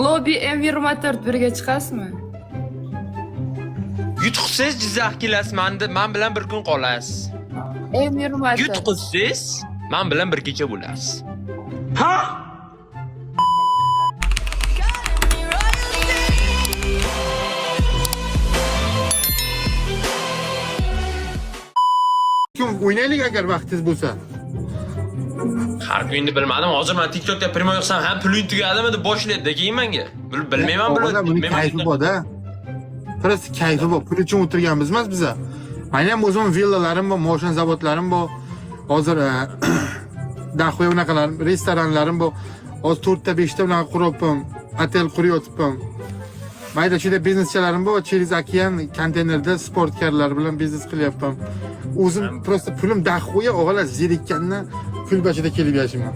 Lobby M24 birga chiqasizmi? Yutqisiz Jizzax kelasiz, men bilan bir kun qolasiz. M24. Yutqisiz, men bilan bir kecha bo'lasiz. Kim o'ynaylik agar vaqtingiz bo'lsa. Har kunni bilmadim. Hozir men TikTokda primo yoqsam ham puling tugadimi deb boshlaydi keyin menga. Bilmayman Bular buni kayfi bor-da. Prosta kayfi bor. Pul uchun o'tirganmiz emas biza. Meni ham o'zim villalarim bor, moshin zavodlarim bor. Hozir daxoy unaqalar, restoranlarim bor. Hozir 4 ta 5 ta unaqa quryapman. Otel quryapman. Mayda-chuyda bizneschilarim bor, через okean konteynerda sportkarlar bilan biznes qilyapman. O'zim prosta pulim daxoya o'g'lar zerikkandan pul bachida kelib yashayman.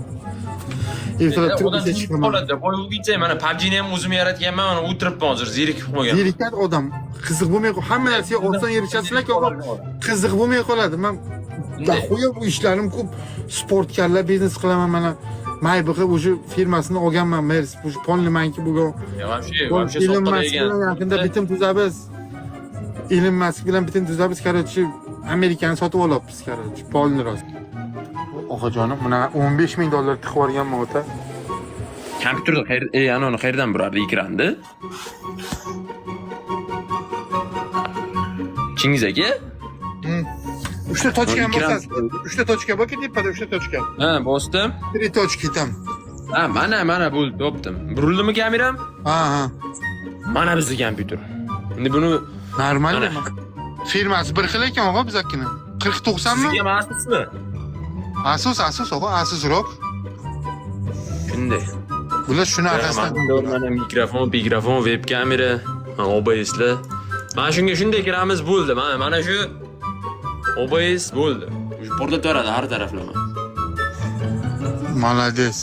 Ertalab turib chiqaman. Boy o'g'itsa, mana PUBG'ni ham o'zim yaratganman, mana o'tiribman hozir zerikib qolgan. Zerikkan odam qiziq bo'lmay qoladi. Hamma narsaga oson erishasizlar-ku, qiziq bo'lmay qoladi. Men daxoya bu ishlarim ko'p. Sportkarlar biznes qilaman mana. Maybq o'sha firmasini olganman, Mers, o'sha polnimanki bo'lgan. Вообще Ilon soxta Musk degan. bilan yaqinda bitim tuzamiz. Ilon Musk bilan bitim tuzamiz, короче, Amerikani sotib olyapmiz, короче, polni rost. Oqajonim, mana $15,000 tiqib yuborganman ota. Kompyuterda anoni qayerdan burardi ekranda? Chingiz aka? 3 ta tochka bosasiz. 3 ta tochka bor, tepada 3 ta tochka. Ha, bosdim. 3 tochka tam. Ha, mana bo'ldi, topdim. Burildimi kameram? Ha. Mana bizning kompyuter. Endi buni Normalmi? Firmasi bir xil ekan o'g'a bizakini. 4090 mi? sizga mas'ulsizmi? Asus o'g'a, Asus ROG. Shunday. Bular shuni arkasidan. Mana mikrofon, web kamera, OBS'lar. Mana shunga shunday kiramiz bo'ldi. Mana shu OBS bo'ldi. Shu portlatib beradi har taraflama. Молодец.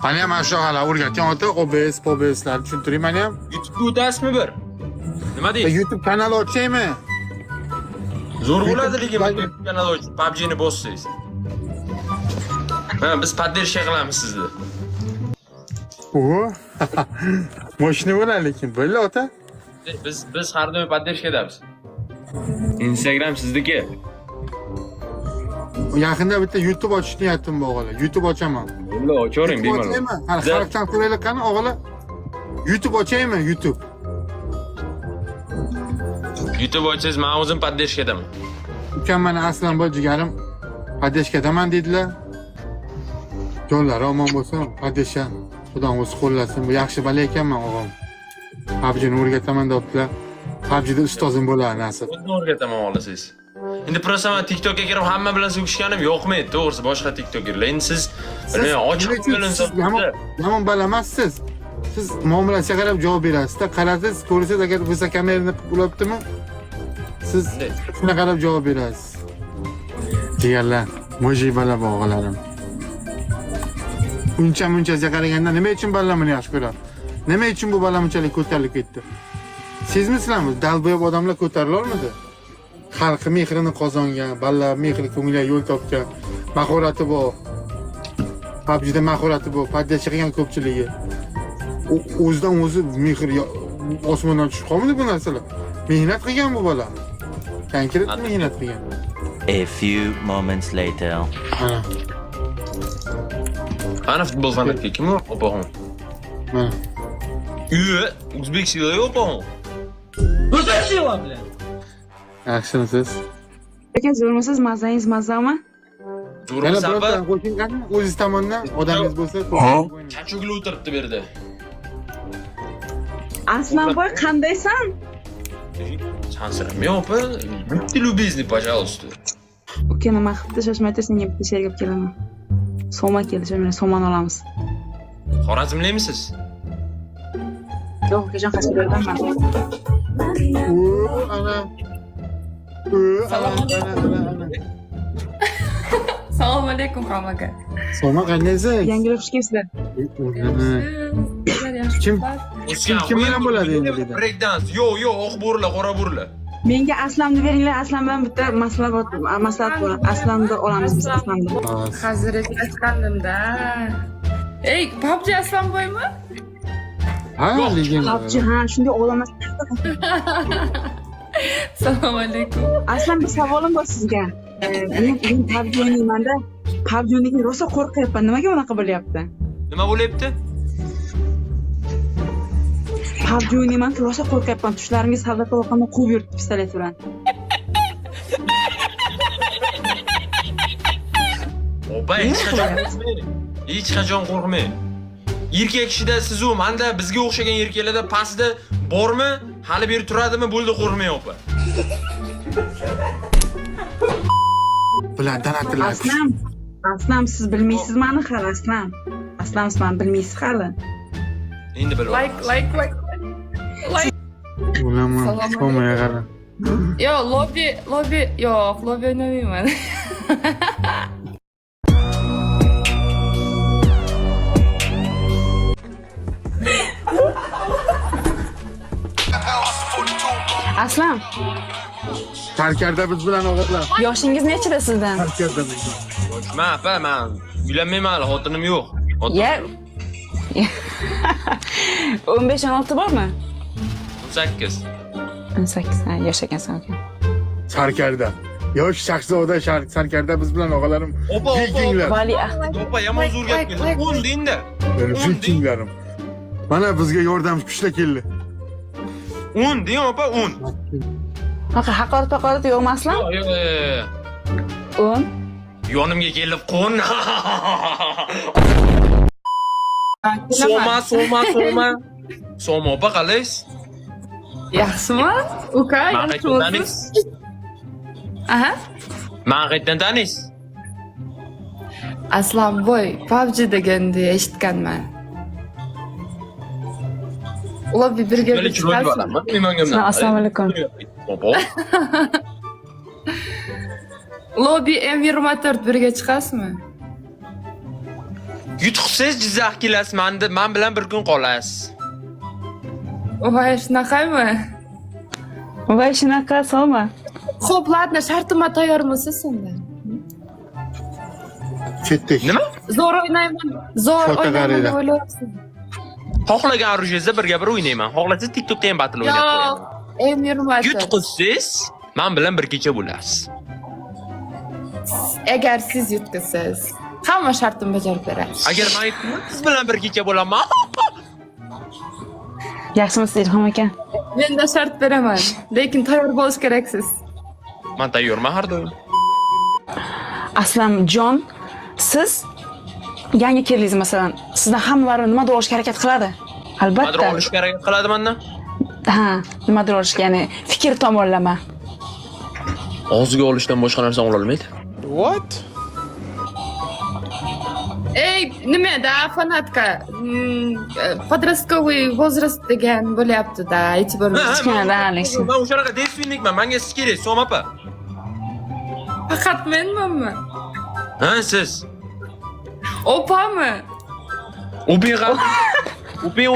Mani ham shu hali o'rgatgan ota OBS'lar tushuntiring meni ham. YouTube'ga o'tasizmi bir? Nima deysiz? YouTube kanali ochaymi? Zo'r bo'ladi lekin YouTube kanal ochib PUBG'ni bossangiz. Ha, biz podдержка qilamiz sizni. O. Moshina bo'lar lekin, bo'ldi ota. Biz har doim podдержка damiz. Instagram sizniki. Yaqinda bitta YouTube ochish niyatim bor o'g'lar. YouTube ochaman. Bo'ldi, ochavering bemalol. Hali xalqdan so'raylik qani o'g'lar? YouTube ochaymi? YouTube. YouTube ochsangiz men o'zim podдержка daman. Ukam meni aslan bor jigarim podдержка daman dedilar. Jonlari omon bo'lsin, podдержка. Xudo o'zi qo'llasin. Bu yaxshi bala ekanman o'g'lim. PUBG'ni o'rgataman debdilar. PUBG'da ustozim bo'ladi nasib. O'zim o'rgataman olasangiz. Endi prosta men TikTokga kirib hamma bilan so'kishganim yo'qmaydi, to'g'risi boshqa TikTokkerlar. Endi siz bilmayman, ochiq bilinsa. Yomon bala emassiz. Siz muomalasiga qarab javob berasiz-da. Qarasiz, ko'rsangiz agar o'zi kamerani bo'libdimi? Siz shuna qarab javob berasiz. Jigarlar, mo'ji bala o'g'larim. Muncha qaraganda nima uchun balalar meni yaxshi ko'radi? Nima uchun bu bala bunchalik ko'tarilib ketdi? Sizmisizlarmi? Dalboyob odamlar ko'tarila olmadi? Xalq mehrini qozongan, balalar mehri ko'ngliga yo'l topgan, mahorati bor. PUBG'da mahorati bor, podдержка qilgan ko'pchiligi. O'zidan o'zi mehr osmondan tushib qolmadi bu narsalar. Mehnat qilgan bu bola. Konkret mehnat qilgan. A few moments later. Ana futbol fanatik kim o? Opahon. Mana. O'zbek silay opahon. Yaxshimisiz? Aka zo'rmisiz, mazangiz mazami? Zo'r Yana sabab birorta qo'shing qani? O'zingiz tomonidan odamingiz bo'lsa, chachugli o'tiribdi bu yerda. Aslanboy qandaysan? Chansirami opa? Будьте любезны, пожалуйста. Uka nima qilibdi? Shoshmay tur, senga bitta she'r olib kelaman. Soma keldi, mana somani olamiz. Xorazmlimisiz? Yo'q, ukajon Qashqadaryodanman. ana. Assalomu alaykum Xom aka. Soma qandaysiz? Yangilar xush kelibsizlar. Kim bilan bo'ladi endi dedi. Break dance. Yo'q, oq bo'rlar, qora bo'rlar. Menga Aslamni beringlar, Aslam bilan bitta maslahat bor. Aslamni olamiz biz Aslamni. Hozir chiqandimda. Ey, PUBG Aslanboymi? Ha, Yo'q. legenda. PUBG ha, shunday o'g'lamas. Assalomu alaykum. Aslan bir savolim bor sizga. Men PUBG o'ynaymanda, PUBG o'ynayga rosa qo'rqyapman. Nimaga bunaqa bo'lyapti? Nima bo'lyapti? PUBG o'ynayman, rosa qo'rqyapman. Tushlarimga saldat qilib quvib yuribdi pistolet bilan. Opa, hech qachon qo'rqmang. Erkak kishida sizu manda bizga o'xshagan erkaklarda pastda bormi? Hali beri turadimi? Bo'ldi, qo'rqmang opa. Bilan tanatiladi. Aslan siz bilmaysiz mani hali Aslan. Aslan siz mani bilmaysiz hali. Endi bilib Like. Ulama, Salom somaya qara. Yo, lobby yo'q, lobby o'ynamayman. Aslan, Sarkarda biz bilan o'g'itlar. yoshingiz nechida sizdan? Sarkarda biz. Men apa, men uylanmayman hali, xotinim yo'q. Ya. 15-16 bormi? 18. 18 ha, yosh ekansan ekan. Sarkarda. Yosh shahzoda Sarkarda biz bilan o'g'itlarim. Opa, Vikinglar. Vali Opa, yomon zo'r gap keldi. 10 deyinda. Vikinglarim. Mana bizga yordam kuchlar keldi. 10 deng opa, 10. Haqorat yo'qmi Aslan? Yo'q. 10. Yonimga kelib qo'n. Kelaman. Soma. Soma opa qalaysiz? Yaxshimi? Uka, yaxshimisiz? Aha. Ma'qitdan taniysiz? Aslanboy, PUBG deganni eshitganman. Lobby birga chiqasizmi? Assalomu alaykum. Opa. Lobby M24 birga chiqasizmi? Yutuqsiz Jizzax kelasiz, men bilan bir kun qolasiz. Voy, shunaqami? Voy, shunaqa soma. Xo'p, ladna, shartima tayyormisiz unda? Ketdik. Nima? Zo'r o'ynayman. Zo'r o'ynayman Fotogalereya. deb o'ylayapsiz. Xohlagan orujingizda birga bir o'ynayman. Xohlasangiz TikTokda ham battle o'ynab qo'yaman. Yo'q, M24. Yutqizsiz, men bilan bir kecha bo'lasiz. Agar siz yutqizsiz, hamma shartimni bajarib berasiz. Agar men siz bilan bir kecha bo'laman. Yaxshimisiz Ilhom aka? Men de shart beraman, lekin tayyor bo'lish keraksiz. Men tayyorman har doim. Aslanjon, siz yangi keldingiz masalan, sizdan hammalari nimadir olishga harakat qiladi. Albatta. Madro olishga harakat qiladi mendan. Ha, nimadir olishga, ya'ni fikr tomonlama. Og'ziga olishdan boshqa narsa ola olmaydi. Ey, nima da fanatka? Подростковый возраст degan bo'lyapti-da, e'tibor Kichkinadan alishin. Men o'shanaqa desfinnikman, menga siz kerak, Som opa. Faqat menmanmi? Ha, siz. Opami? O'ping'a. O'ping.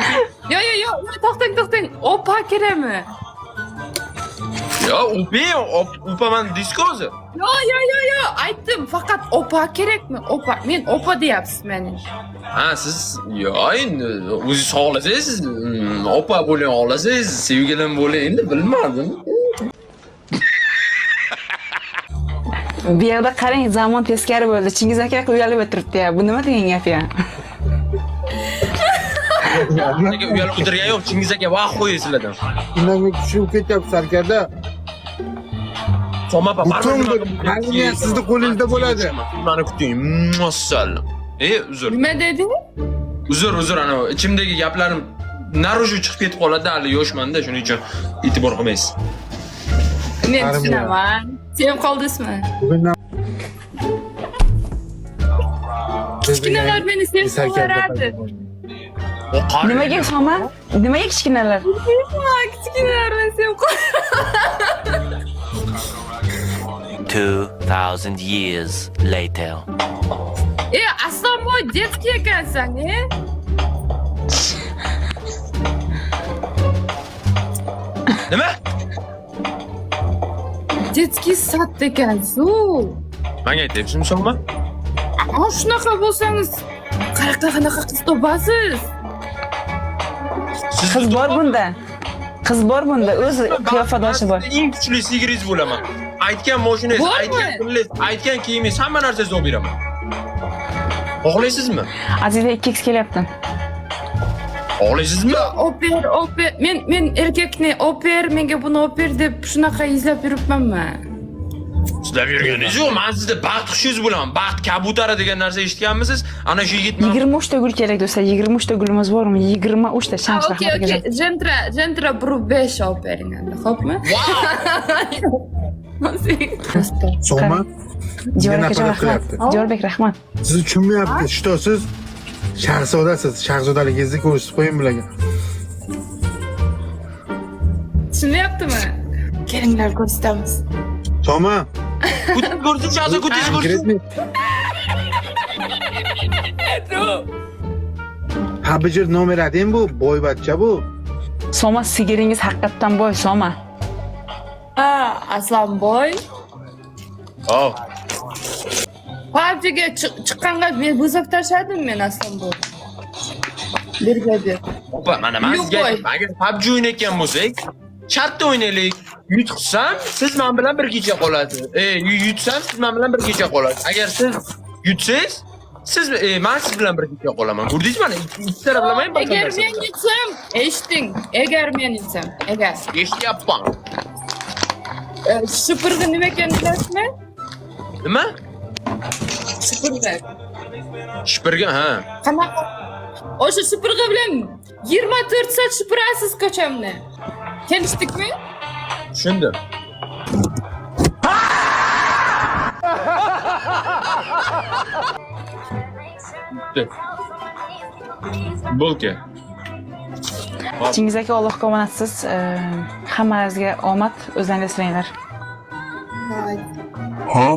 Yo, to'xtang. Opa kerakmi? Yo, o'ping, o'paman diskozi. Yo, aytdim, faqat opa kerakmi? Opa, men opa deyapsiz meni. Ha, siz yo, endi o'zingiz xohlasangiz, opa bo'la olasangiz, sevgilim bo'la, endi bilmadim. Bu yerda qarang, zamon teskari bo'ldi. Chingiz aka uyalib o'tiribdi-ya. Bu nima degan gap ya? Nega uyalib o'tirgan yo'q, Chingiz aka vaqt qo'ying sizlardan. Undan tushib ketyapti Sarkarda. Som opa, Butun sizni qo'lingizda bo'ladi. Meni kuting. Assalom. Uzr. Nima deding? Uzr, ana ichimdagi gaplarim narujу chiqib ketib qoladi, hali yoshmanda, shuning uchun e'tibor qilmaysiz. Men tushunaman. Sen qoldingizmi? Kichkinalar meni sevib qolardi. Nimaga Soma? Nimaga kichkinalar? Kichkinalar meni sevib qolardi. 2000 years later. Aslanboy, детский ekansan, Nima? Детский sat ekansiz. Menga aytyapsizmi, Soma? Shunaqa bo'lsangiz, qanaqa qiz topasiz? Siz Qiz bor bunda, o'zi qiyofadoshi bor. eng kuchli sigiringiz bo'laman. Aytgan mashinangiz, Bormi? aytgan pulingiz, aytgan kiyimingiz, hamma narsangizni olib beraman. Xohlaysizmi? Aziza 2x kelyapti. Xohlaysizmi? Oper. Men erkakni oper, menga buni oper deb shunaqa izlab yuribmanmi? Sizlar yurganingiz yo'q. Men sizda baxt qushingiz bo'laman. Baxt kabutari degan narsa eshitganmisiz? Ana shu yigit 23 ta gul kerak do'stlar. 23 ta gulimiz bormi? 23 ta shans Okey. Jentra buru 5 opering endi, xo'pmi? So'ma? Jo'rbek rahmat. Siz tushunmayapti. Что siz shahzodasiz. Shahzodaligingizni ko'rsatib qo'ying bularga. Tushunyaptimi? Kelinglar ko'rsatamiz. So'ma? ko'rsin, shahzo ko'tish ko'rsin. Habijir nomer adin bu, boyvachcha bu. Soma sigiringiz haqiqatdan boy, Soma. Ha, Aslanboy. Hop. PUBG'ga chiqqanga men bo'zab tashladim men Aslanboy. Birgadir. Opa, mana men sizga Yo'q, agar PUBG o'ynayotgan bo'lsak, chatda o'ynaylik. Yutqizsam, siz men bilan bir kecha qolasiz. Yutsam, siz men bilan bir kecha qolasiz. Agar siz yutsangiz, siz men siz bilan bir kecha qolaman. Ko'rdingizmi? Mana ikki taraflamayman. Agar men yutsam, eshiting. Agar men yutsam, agar. Eshityapman. Supurgi nima ekanini bilasizmi? Nima? Supurgi. Shipirga, ha. Qanaqa? O'sha supurgi bilan 24 soat supurasiz ko'chamni. Kelishdikmi? Tushundim. Bo'ldi. Chingiz aka, Allohga omonatsiz. Hammangizga omad, o'zlaringiz silanglar. Voy. Ha?